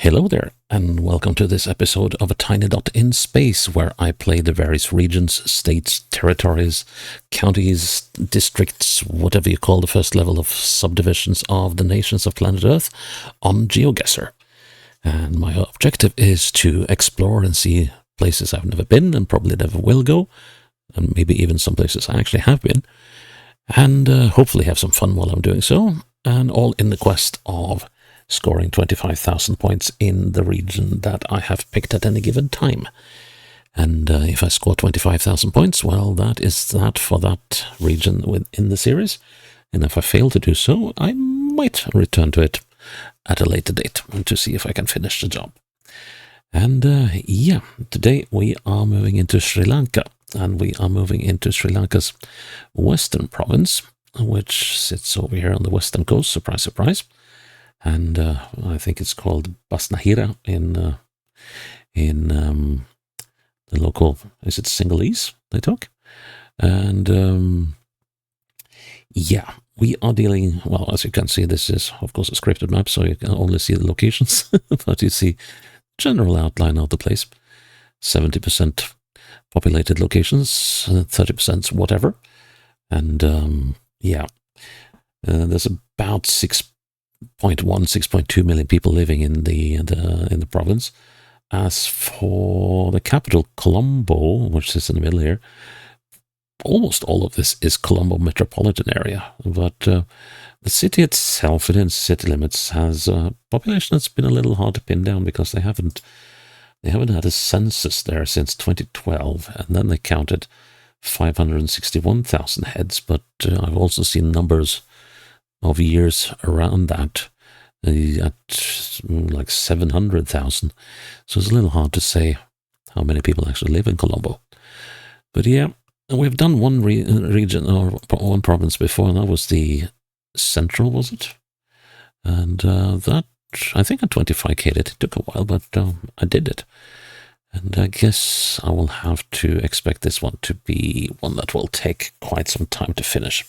Hello there, and welcome to this episode of A Tiny Dot in Space, where I play the various regions, states, territories, counties, districts, whatever you call the first level of subdivisions of the nations of planet Earth on GeoGuessr. And my objective is to explore and see places I've never been and probably never will go, and maybe even some places I actually have been, and hopefully have some fun while I'm doing so, and all in the quest of scoring 25,000 points in the region that I have picked at any given time. And if I score 25,000 points, well, that is that for that region within the series. And if I fail to do so, I might return to it at a later date to see if I can finish the job. And yeah, today we are moving into Sri Lanka, and we are moving into Sri Lanka's western province, which sits over here on the western coast, surprise, surprise. And I think it's called Basnahira in the local, is it Sinhalese they talk? And yeah, we are dealing, well, as you can see, this is of course a scripted map, so you can only see the locations, but you see general outline of the place. 70% populated locations, 30% whatever. And yeah, there's about 6.2 million people living in the province. As for the capital, Colombo, which is in the middle here, almost all of this is Colombo metropolitan area. But the city itself, within city limits, has a population that's been a little hard to pin down because they haven't had a census there since 2012, and then they counted 561,000 heads. But I've also seen numbers of years around that at like 700,000. So it's a little hard to say how many people actually live in Colombo. But yeah, we've done one region or one province before, and that was the central, was it? And that, I think I 25k'd it. It took a while, but I did it. And I guess I will have to expect this one to be one that will take quite some time to finish.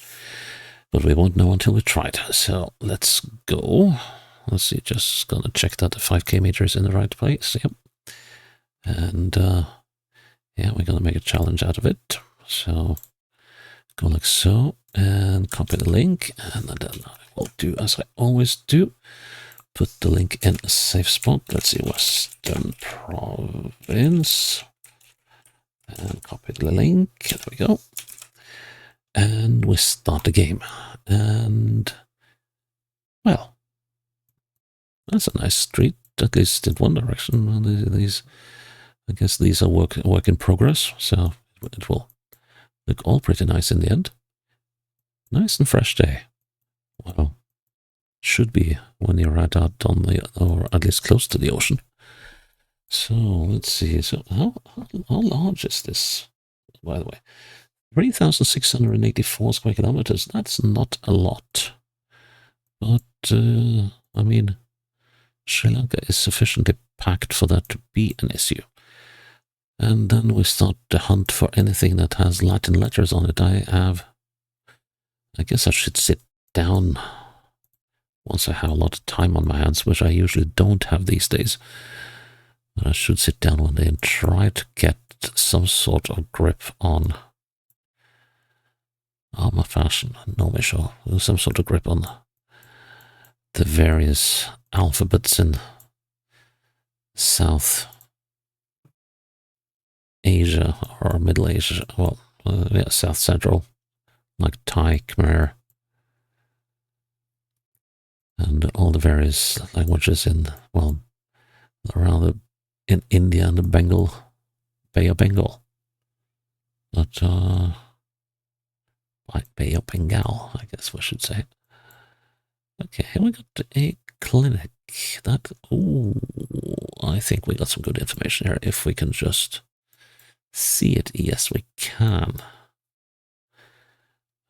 But we won't know until we try it. So let's go. Let's see, just gonna check that the 5k meter is in the right place. Yep. And yeah, we're gonna make a challenge out of it. So go like so, and copy the link, and then I will do as I always do. Put the link in a safe spot. Let's see, Western Province. And copy the link. There we go. And we start the game. And, well, that's a nice street, at least in one direction. These, I guess these are work in progress, so it will look all pretty nice in the end. Nice and fresh day. Well, should be when you're right out on the, or at least close to the ocean. So let's see. So how large is this, by the way? 3,684 square kilometers. That's not a lot. But, I mean, Sri Lanka is sufficiently packed for that to be an issue. And then we start the hunt for anything that has Latin letters on it. I guess I should sit down once I have a lot of time on my hands, which I usually don't have these days. But I should sit down one day and try to get some sort of grip on my fashion, some sort of grip on the various alphabets in South Asia or Middle Asia, well, yeah, South Central, like Thai, Khmer, and all the various languages in, well, around in India and the Bay of Bengal. But, Bay of Bengal, I guess we should say. Okay, here we got a clinic. I think we got some good information here if we can just see it. Yes, we can.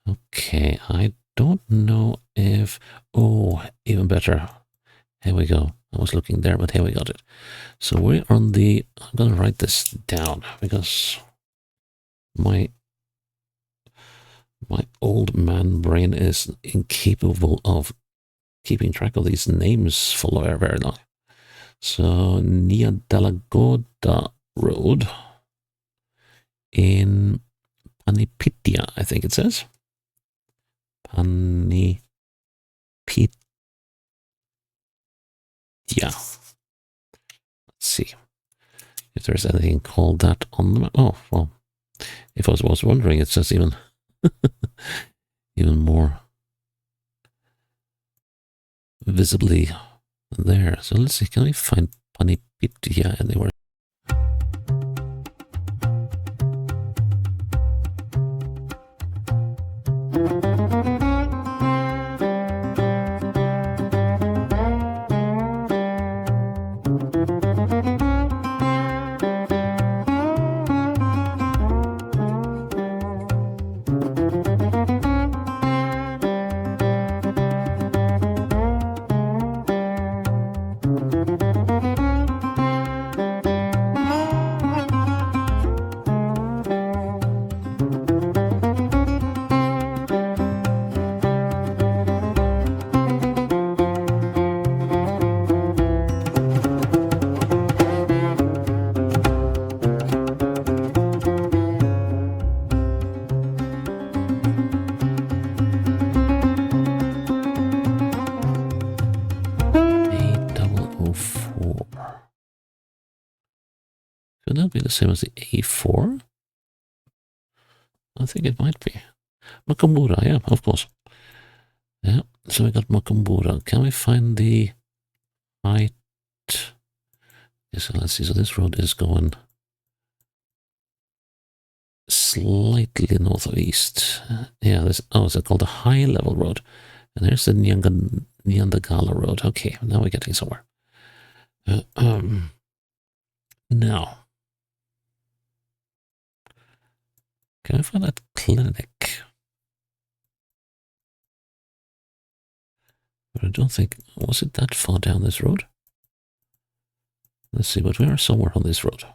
Okay, I don't know if, even better. Here we go. I was looking there, but here we got it. So we're on the, I'm gonna write this down because my old man brain is incapable of keeping track of these names for very, very long. So Niadalagoda Road in Panipitya, I think it says. Panipitya. Let's see if there's anything called that on the map. Oh, well, if I was wondering, it says even even more visibly there. So let's see, can we find Panipitya anywhere? Could that be the same as the A4? I think it might be. Makumbura, yeah, of course. Yeah, so we got Makumbura. Can we find the height? Yes, so let's see. So this road is going slightly north of east. Yeah, this, oh, is it called the high level road? And there's the Nyandagala road. Okay, now we're getting somewhere. Now, can I find that clinic? But I don't think, was it that far down this road? Let's see, but we are somewhere on this road.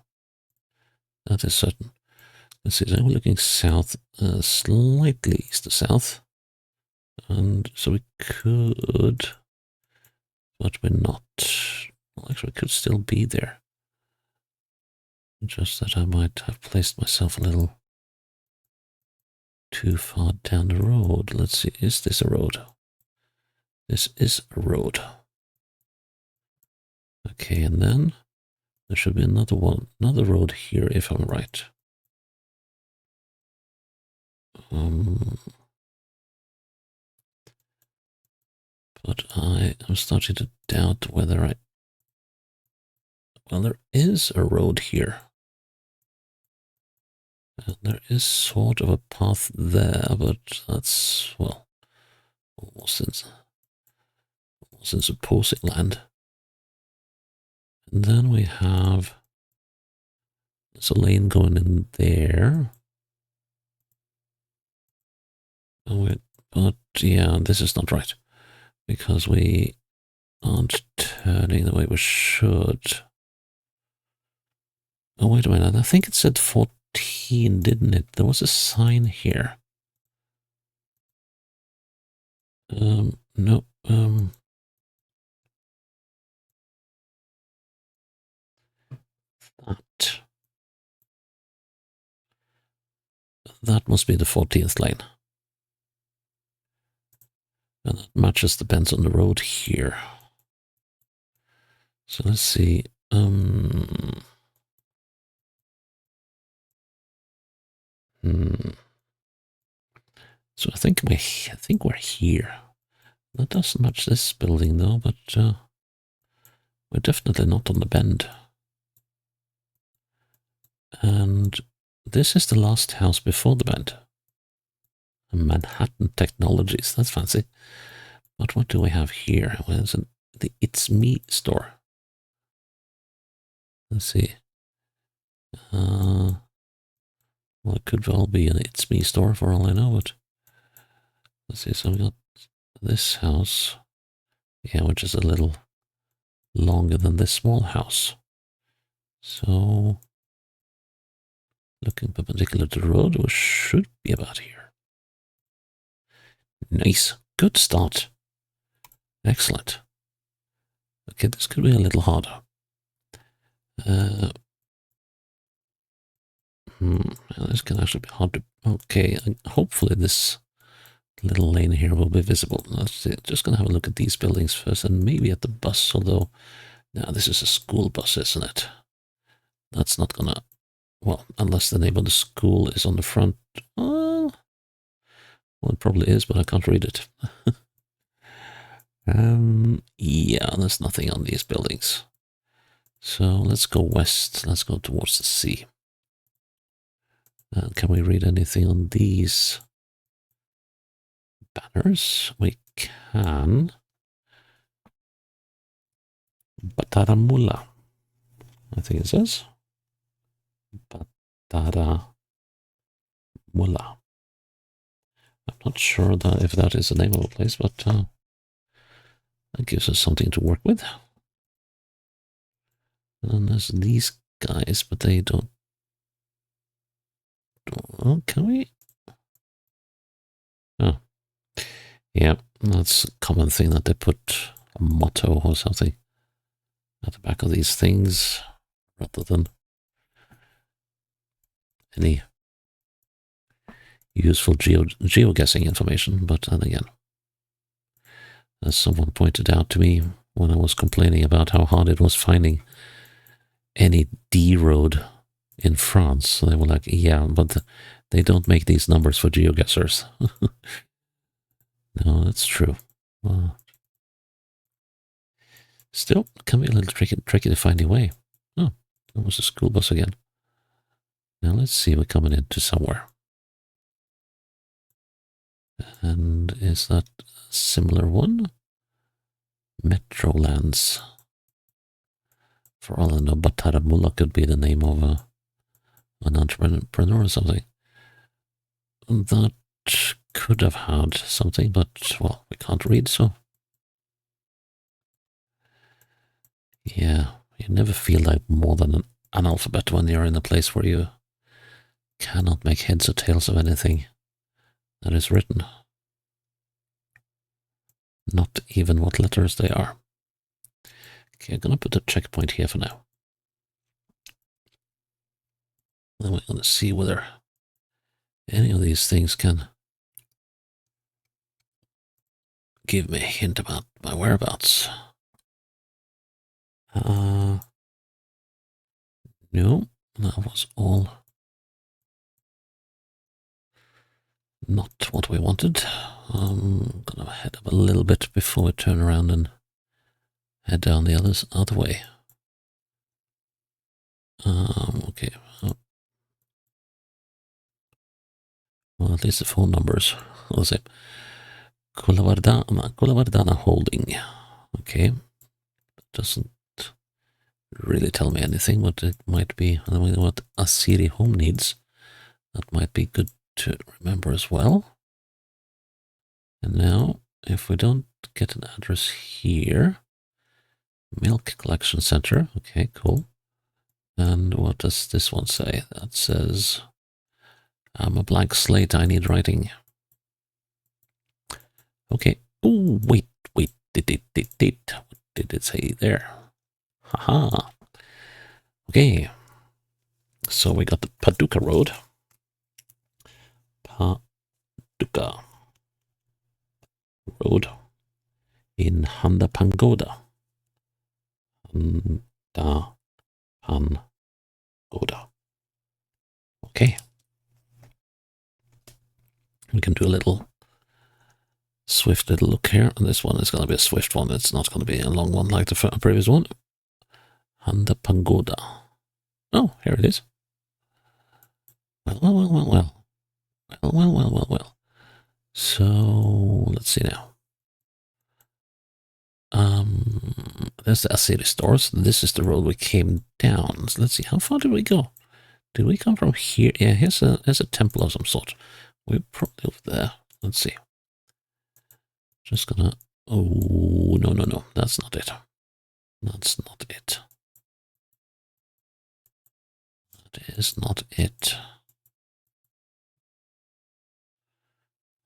That is certain. Let's see, so we're looking south, slightly east to south. And so we could, but we're not. Well, actually, we could still be there. Just that I might have placed myself a little too far down the road. Let's see, is this a road? This is a road. Okay, and then there should be another road here if I'm right. But I am starting to doubt whether well, there is a road here. And there is sort of a path there, but that's, well, almost in opposing land. And then we have, there's a lane going in there. But yeah, this is not right, because we aren't turning the way we should. Oh, wait a minute, I think it said 14, didn't it? There was a sign here. No, that must be the 14th lane. And that matches the bends on the road here. So let's see. So I think we're here. That doesn't match this building though, but we're definitely not on the bend. And this is the last house before the bend. Manhattan Technologies, that's fancy. But what do we have here? Well, it's the It's Me store. Let's see. Well, it could well be an It's Me store for all I know, but let's see. So we got this house, yeah, which is a little longer than this small house. So, looking perpendicular to the road, we should be about here. Nice. Good start. Excellent. Okay, this could be a little harder. This can actually be hard to... Okay, hopefully this little lane here will be visible. Let's see, just gonna have a look at these buildings first and maybe at the bus, although... Now, this is a school bus, isn't it? That's not gonna... Well, unless the name of the school is on the front. Well, it probably is, but I can't read it. Yeah, there's nothing on these buildings. So let's go west. Let's go towards the sea. Can we read anything on these banners? We can. Bataramula, I think it says. Bataramula. I'm not sure that if that is the name of a place, but that gives us something to work with. And then there's these guys, but they don't... Oh, can we? Oh. Yeah, that's a common thing that they put a motto or something at the back of these things rather than any useful geoguessing information. But then again, as someone pointed out to me when I was complaining about how hard it was finding any D road in France, they were like, yeah, but they don't make these numbers for GeoGuessrs. No, that's true. Still, can be a little tricky to find your way. Oh, that was a school bus again. Now let's see, we're coming into somewhere. And is that a similar one? Metrolands. For all I know, Bataramula could be the name of an entrepreneur or something. That could have had something, but, well, we can't read, so... Yeah, you never feel like more than an analphabet when you're in a place where you cannot make heads or tails of anything that is written. Not even what letters they are. Okay, I'm gonna put a checkpoint here for now. Then we're gonna see whether any of these things can give me a hint about my whereabouts. No, that was all not what we wanted. I'm gonna head up a little bit before we turn around and head down the other way. Okay. Well, at least the phone numbers. Let's see. Kulavardana Holding. Okay. Doesn't really tell me anything, but it might be, I don't know what Asiri Home needs. That might be good to remember as well. And now, if we don't get an address here, Milk Collection Center. Okay, cool. And what does this one say? That says, I'm a blank slate, I need writing. Okay. Oh, wait. What did it say there? Haha. Okay. So we got the Paducah Road. Paducah Road in Handa Pangoda. Handa Pangoda. Okay. We can do a little swift little look here. And this one is going to be a swift one. It's not going to be a long one like the previous one. Handa Pangoda. Oh, here it is. Well. So, let's see now. There's the Asiri stores. This is the road we came down. So let's see, how far did we go? Did we come from here? Yeah, here's a temple of some sort. We're probably over there. Let's see. Just gonna... Oh, no. That's not it. That's not it. That is not it.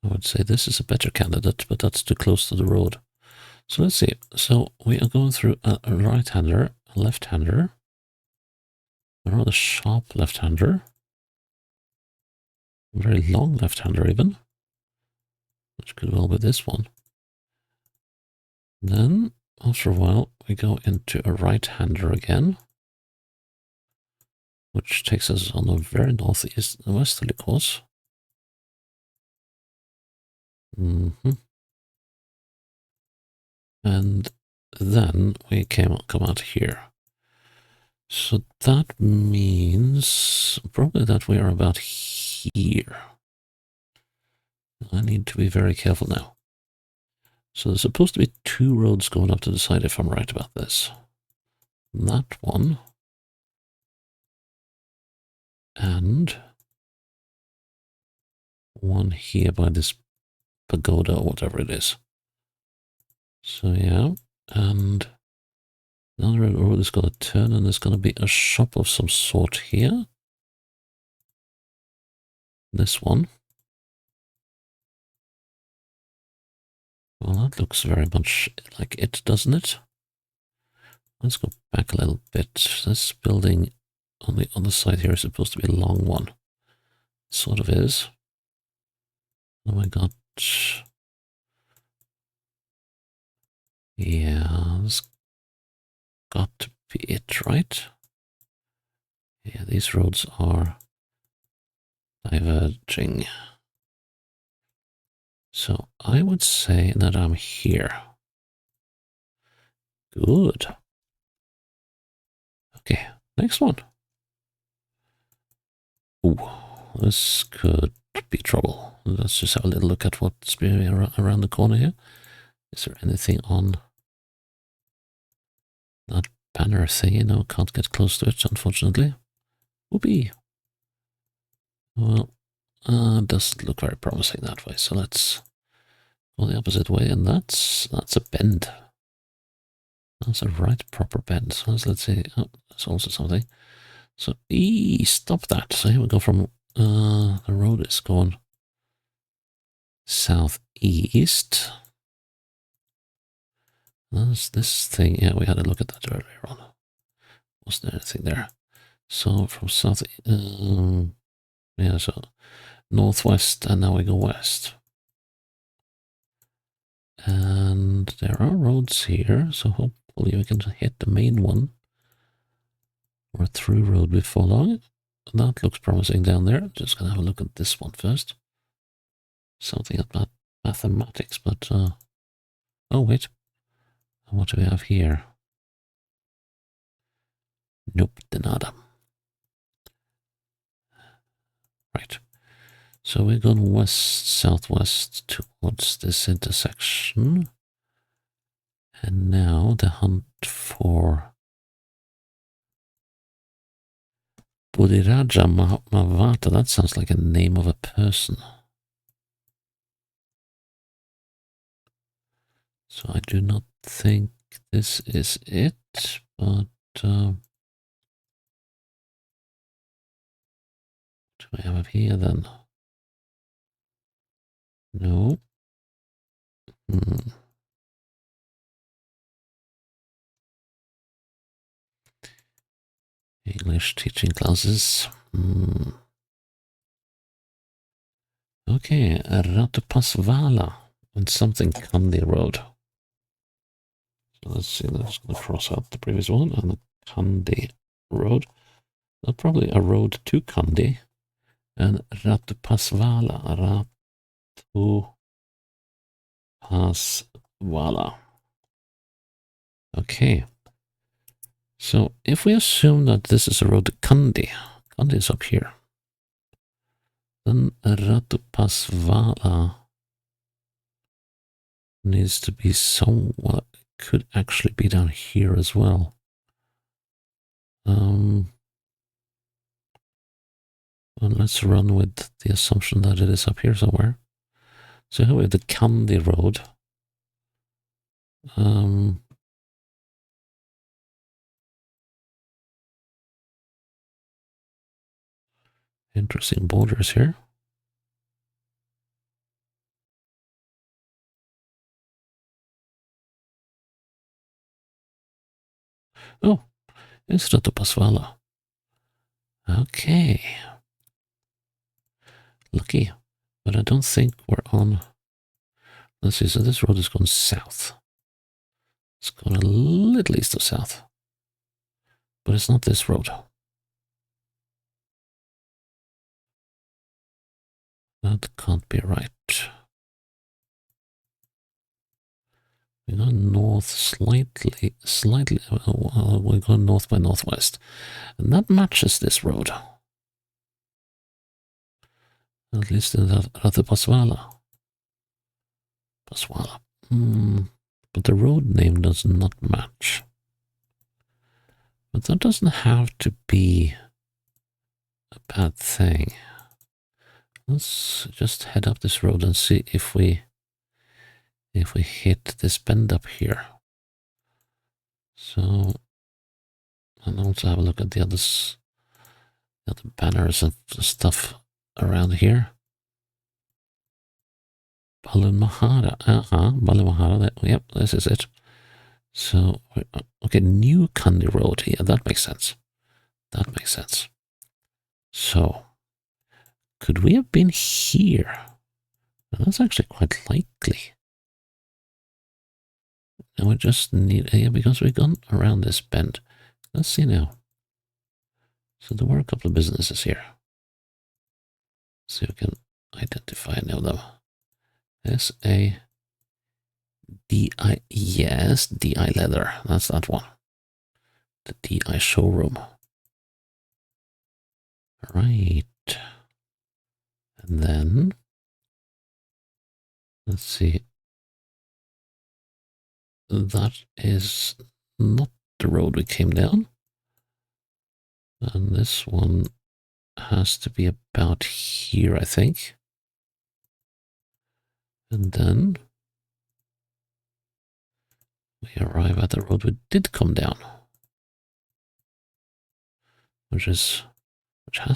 I would say this is a better candidate, but that's too close to the road. So let's see. So we are going through a right-hander, a left-hander. A rather sharp left-hander. A very long left-hander even. Which could well be this one. Then, after a while, we go into a right-hander again. Which takes us on a very northeast westerly course. And then we come out here. So that means probably that we are about here. I need to be very careful now. So there's supposed to be two roads going up to the side if I'm right about this. That one. And one here by this pagoda or whatever it is. So yeah, and another road is going to turn and there's going to be a shop of some sort here. This one. Well, that looks very much like it, doesn't it? Let's go back a little bit. This building on the other side here is supposed to be a long one. It sort of is. Oh my god. Yeah, this got to be it, right? Yeah, these roads are diverging. So I would say that I'm here. Good. Okay, next one. Ooh, this could be trouble. Let's just have a little look at what's around the corner here. Is there anything on that banner thingy? No, can't get close to it, unfortunately. Whoopee. Well, doesn't look very promising that way, so let's go the opposite way, and that's a bend. That's a right proper bend. So let's see. Oh, that's also something. So, stop that. So here we go from, the road is going southeast. That's this thing. Yeah, we had a look at that earlier on. Wasn't there anything there? So from south, yeah, so northwest, and now we go west. And there are roads here, so hopefully we can hit the main one. Or a through road before long. That looks promising down there. Just gonna have a look at this one first. Something about mathematics, but oh wait. What do we have here? Nope, de nada. Right. So we're going west, southwest towards this intersection. And now the hunt for Budiraja Mavata. That sounds like a name of a person. So I do not think this is it, but what do I have here then? No. English teaching classes. Okay, Ratupasvala and something Kandi Road. So let's see, let's going to cross out the previous one and the Kandi Road. Probably a road to Kandi and Ratupasvala. Ratupasvala. Okay. So if we assume that this is a road to Kandi, Kandi is up here, then Ratupasvala needs to be somewhat, could actually be down here as well. Well, let's run with the assumption that it is up here somewhere. So here we have the Kandi Road. Interesting borders here. Oh, it's Ratupasvala. Okay. Lucky. But I don't think we're on... Let's see, so this road is going south. It's going a little east of south. But it's not this road. That can't be right. We're going north slightly, we're going north by northwest. And that matches this road. At least in that other Paswala. But the road name does not match. But that doesn't have to be a bad thing. Let's just head up this road and see if we hit this bend up here. So, and also have a look at the other banners and stuff around here. Balumahara, Balumahara, yep, this is it. So, okay, New Kandy Road, yeah, that makes sense. That makes sense. So, could we have been here? Well, that's actually quite likely. And we just need, yeah, because we've gone around this bend. Let's see now. So there were a couple of businesses here. So you can identify any of them. S-A-D-I, yes, D-I Leather. That's that one. The D-I showroom. Right. And then, let's see. That is not the road we came down. And this one has to be about here, I think. And then we arrive at the road we did come down. Which has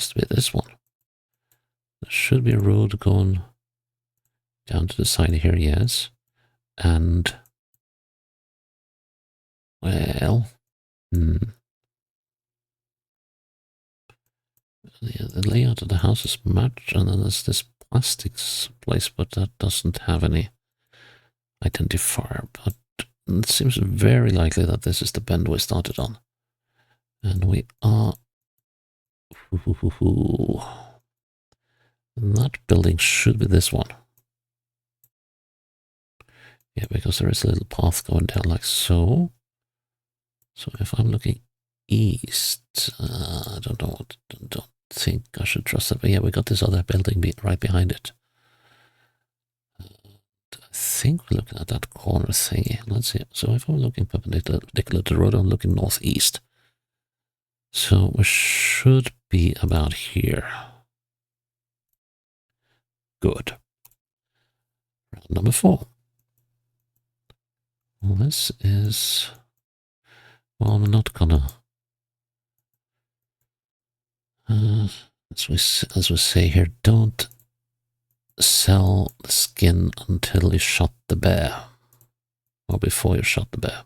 to be this one. There should be a road going down to the side here, yes. And, well, the layout of the house is matched, and then there's this plastics place, but that doesn't have any identifier. But it seems very likely that this is the bend we started on. And we are... That building should be this one. Yeah, because there is a little path going down like so. So if I'm looking east, I don't think I should trust it. But yeah, we got this other building right behind it. I think we're looking at that corner thingy. Let's see. So if I'm looking perpendicular to the road, I'm looking northeast. So we should be about here. Good. Round number 4. Well, this is... Well, I'm not gonna... as we say here, don't sell the skin until you shot the bear. Or before you shot the bear.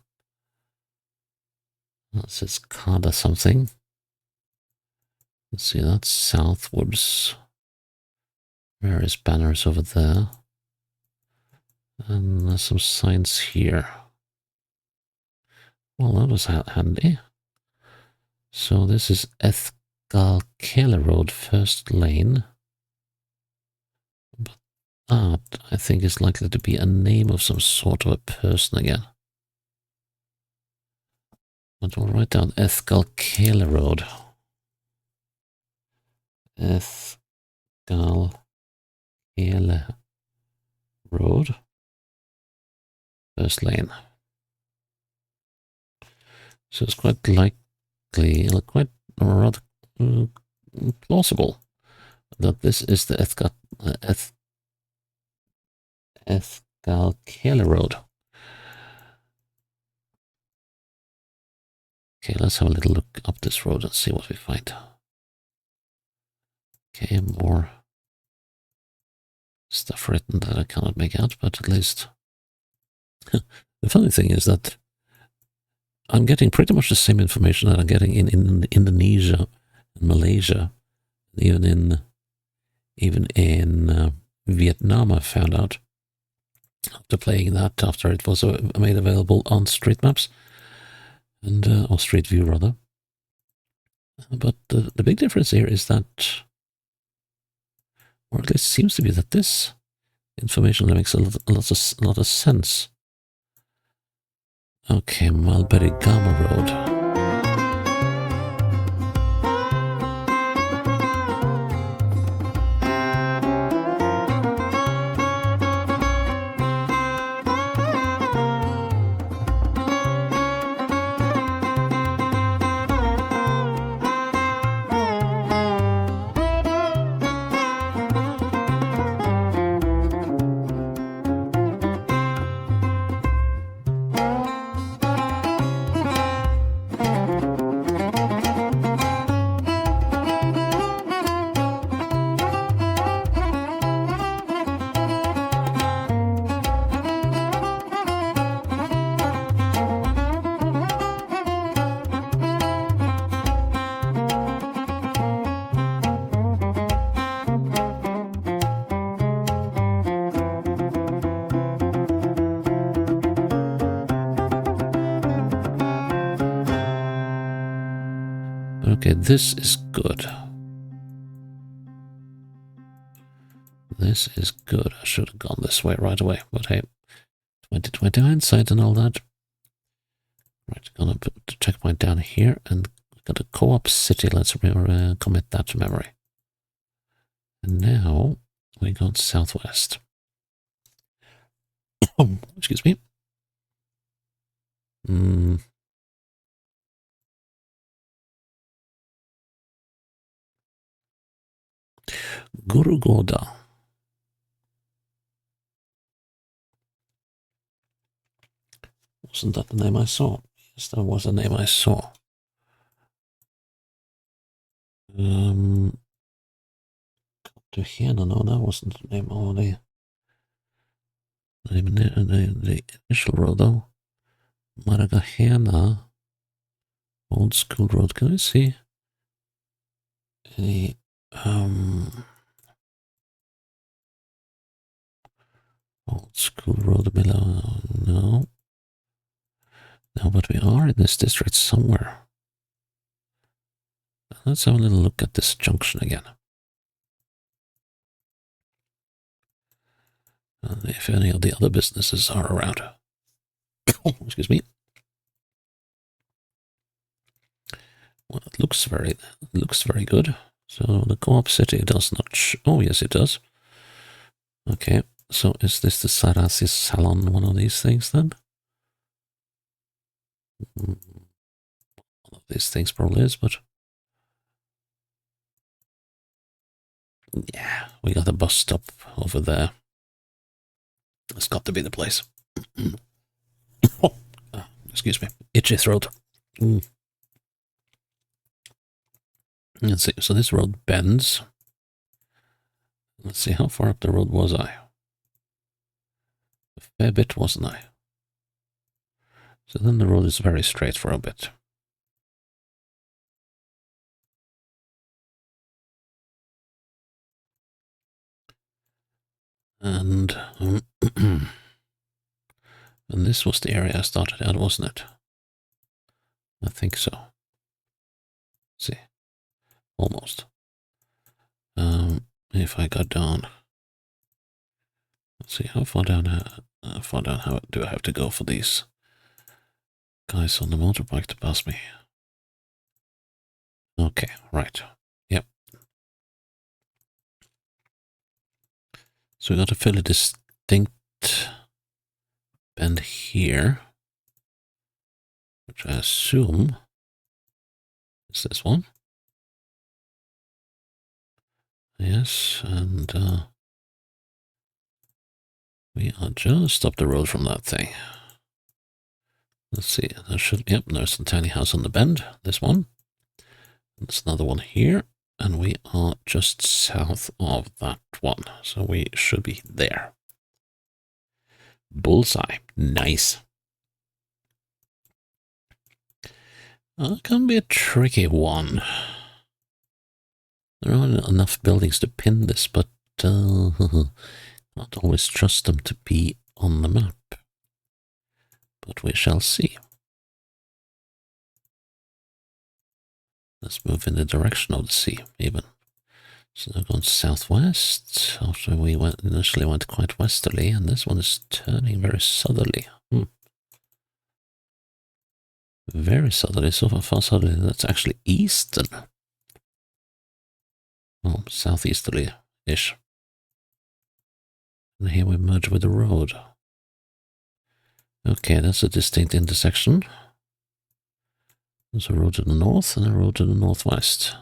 This is Kada something. Let's see, that's southwards. Various banners over there. And there's some signs here. Well, that was handy. So this is Ethgalkele Road, first lane. But that, I think, is likely to be a name of some sort of a person again. But we'll write down Ethgalkele Road. Ethgalkele Road, first lane. So it's quite likely, quite rather plausible that this is the Ethgalkele Road. Okay, let's have a little look up this road and see what we find. Okay, more stuff written that I cannot make out, but at least... The funny thing is that I'm getting pretty much the same information that I'm getting in Indonesia in Malaysia, even in Vietnam. I found out after playing that, after it was made available on Street Maps and or Street View rather. But the big difference here is that, or at least seems to be, that this information makes a lot of sense. Okay, Mulberry Gama Road. Okay, this is good. This is good. I should have gone this way right away, but hey, 2020 hindsight and all that. Right, gonna put the checkpoint down here, and got a co-op city. Let's commit that to memory. And now we go southwest. Excuse me. Guru Goda. Wasn't that the name I saw? Yes, that was the name I saw. To Hena, no, that wasn't the name of the initial road, though. Maragahena, Old School Road. Can I see any Old School Road below? No. No, but we are in this district somewhere. Let's have a little look at this junction again. If any of the other businesses are around. Excuse me. Well, it looks very good. So the co-op city does not. Oh, yes, it does. Okay, so is this the Sarasi Salon? One of these things then? One of these things probably is, but yeah, we got a bus stop over there. It's got to be the place. Excuse me, itchy throat. Let's see, so this road bends. Let's see, how far up the road was I? A fair bit, wasn't I? So then the road is very straight for a bit. And and this was the area I started at, wasn't it? I think so. Let's see, almost. If I go down, let's see, how far down how do I have to go for these guys on the motorbike to pass me? Okay, right. Yep. So we got a fairly distinct bend here, which I assume is this one. Yes, and we are just up the road from that thing. Let's see, there's a tiny house on the bend, this one. There's another one here, and we are just south of that one, so we should be there. Bullseye, nice. It can be a tricky one. There aren't enough buildings to pin this, but not always trust them to be on the map. But we shall see. Let's move in the direction of the sea, even. So they're going southwest, after we initially went quite westerly, and this one is turning very southerly. Very southerly, so far southerly, that's actually eastern. Oh, southeasterly-ish. And here we merge with the road. Okay, that's a distinct intersection. There's a road to the north and a road to the northwest.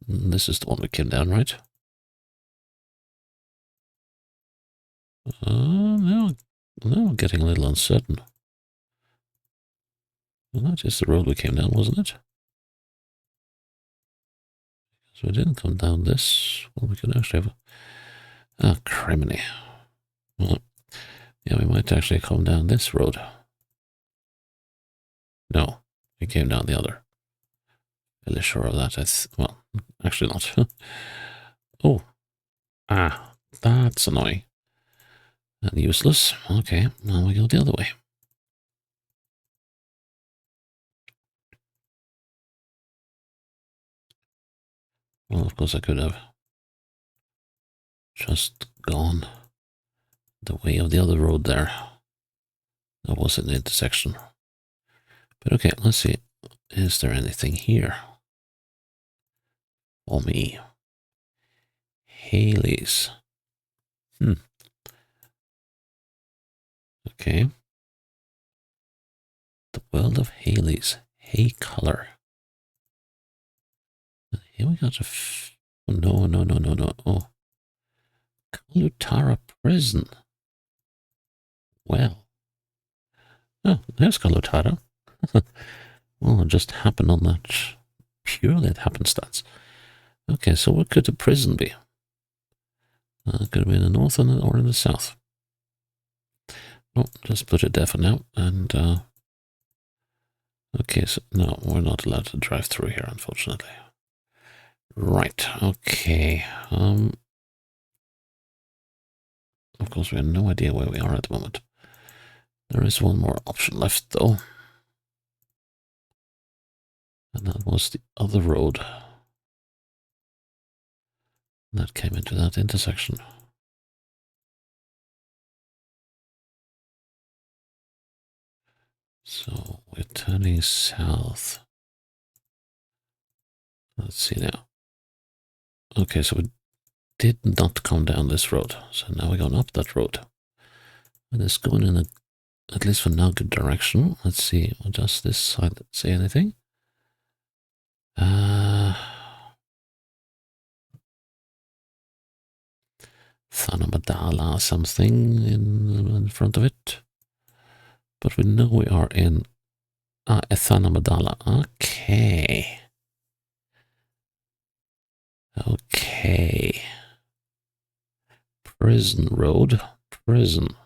This is the one we came down, right? Now I'm getting a little uncertain. Well, that is the road we came down, wasn't it? So we didn't come down this. Well, we could actually have... Ah, criminy. Well, yeah, we might actually come down this road. No, we came down the other. Fairly sure of that. Well, actually not. Oh. Ah, that's annoying. And useless. Okay, now we go the other way. Well, of course I could have just gone the way of the other road there. That was an intersection. But okay, let's see. Is there anything here? For me. Haley's. Okay. The world of Haley's. Hay color. And here we got oh, no. Oh. Kalutara prison. Well. Oh, there's Kalutara. Well, it just happened on that. Purely at happenstance. Okay, so what could the prison be? Could it be in the north or in the south? Oh, just put it there for now. And, okay, so no, we're not allowed to drive through here, unfortunately. Right, okay. Of course, we have no idea where we are at the moment. There is one more option left, though. And that was the other road that came into that intersection. So we're turning south. Let's see now. Okay, so we did not come down this road. So now we're going up that road. And it's going in a, at least for now, good direction. Let's see, does this side say anything? Thanamadala something in front of it. But we know we are in Ethanamadala. Okay. Okay. Prison Road. Prison.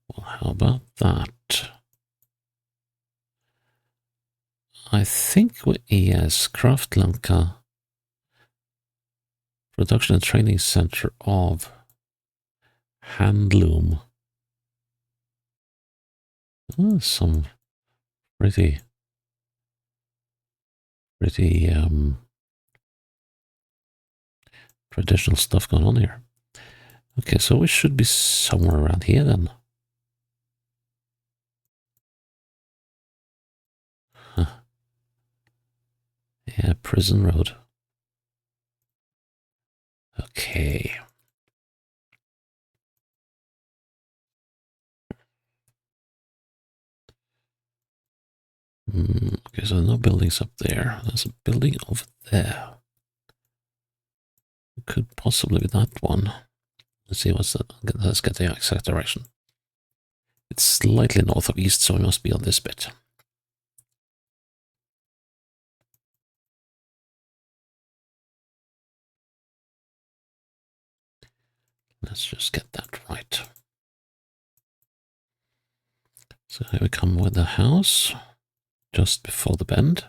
Well, how about that? I think yes, Craft Lanka Production and Training Center of Handloom. Some pretty traditional stuff going on here. Okay, so we should be somewhere around here then. Huh. Yeah, Prison Road. Okay. Okay, so no buildings up there. There's a building over there. It could possibly be that one. Let's see what's that. Let's get the exact direction. It's slightly north of east, so we must be on this bit. Let's just get that right. So here we come with the house, just before the bend.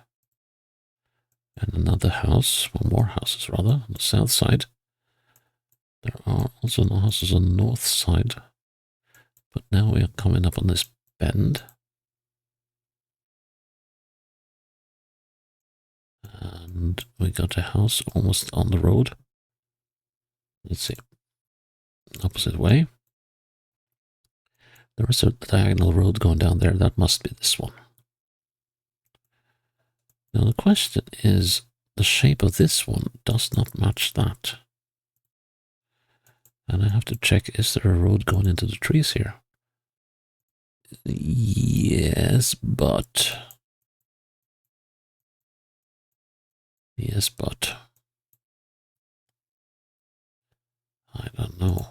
And another house, well, more houses rather, on the south side. There are also no houses on the north side. But now we are coming up on this bend. And we got a house almost on the road. Let's see. Opposite way. There is a diagonal road going down there. That must be this one. Now the question is, the shape of this one does not match that. And I have to check, is there a road going into the trees here? Yes, but... I don't know.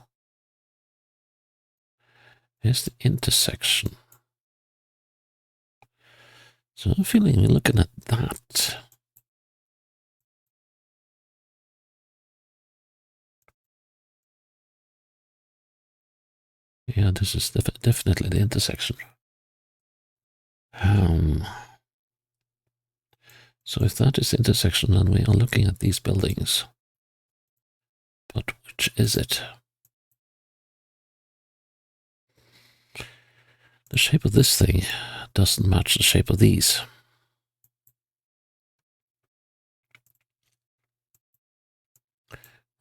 Here's the intersection. So I'm feeling we're looking at that. Yeah, this is definitely the intersection. So if that is the intersection, then we are looking at these buildings. But which is it? The shape of this thing doesn't match the shape of these.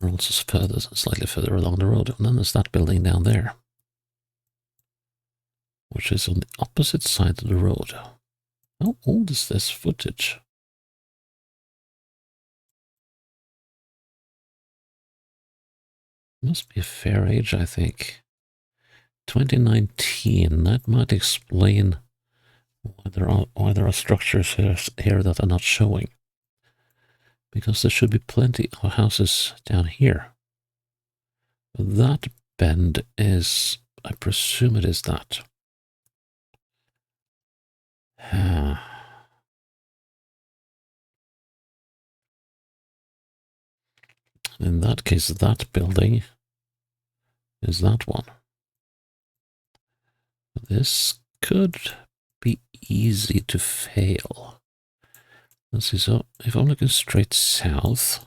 We're also slightly further along the road. And then there's that building down there, which is on the opposite side of the road. How old is this footage? Must be a fair age, I think. 2019, that might explain why there are structures here that are not showing. Because there should be plenty of houses down here. That bend is, I presume it is that. In that case, that building is that one. This could be easy to fail. Let's see, so if I'm looking straight south,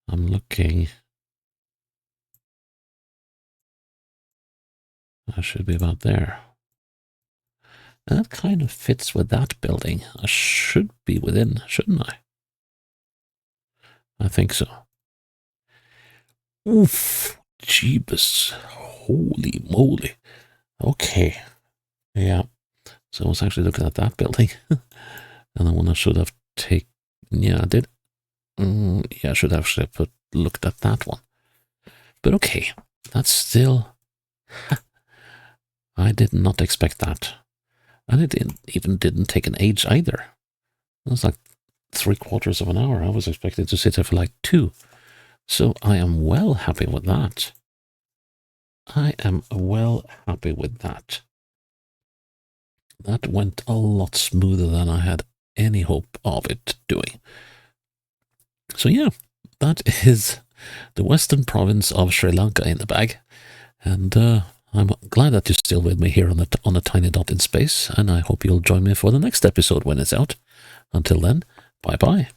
I'm looking... I should be about there. And that kind of fits with that building. I should be within, shouldn't I? I think so. Oof, jeebus, holy moly. Okay, yeah. So I was actually looking at that building. And the one I should have taken, yeah, I did. Yeah, I should have actually looked at that one. But okay, that's still... I did not expect that. And it even didn't take an age either. It was like 3/4 of an hour. I was expected to sit there for like 2. So I am well happy with that. I am well happy with that. That went a lot smoother than I had any hope of it doing. So yeah, that is the western province of Sri Lanka in the bag. And I'm glad that you're still with me here on a tiny dot in space, and I hope you'll join me for the next episode when it's out. Until then, bye-bye.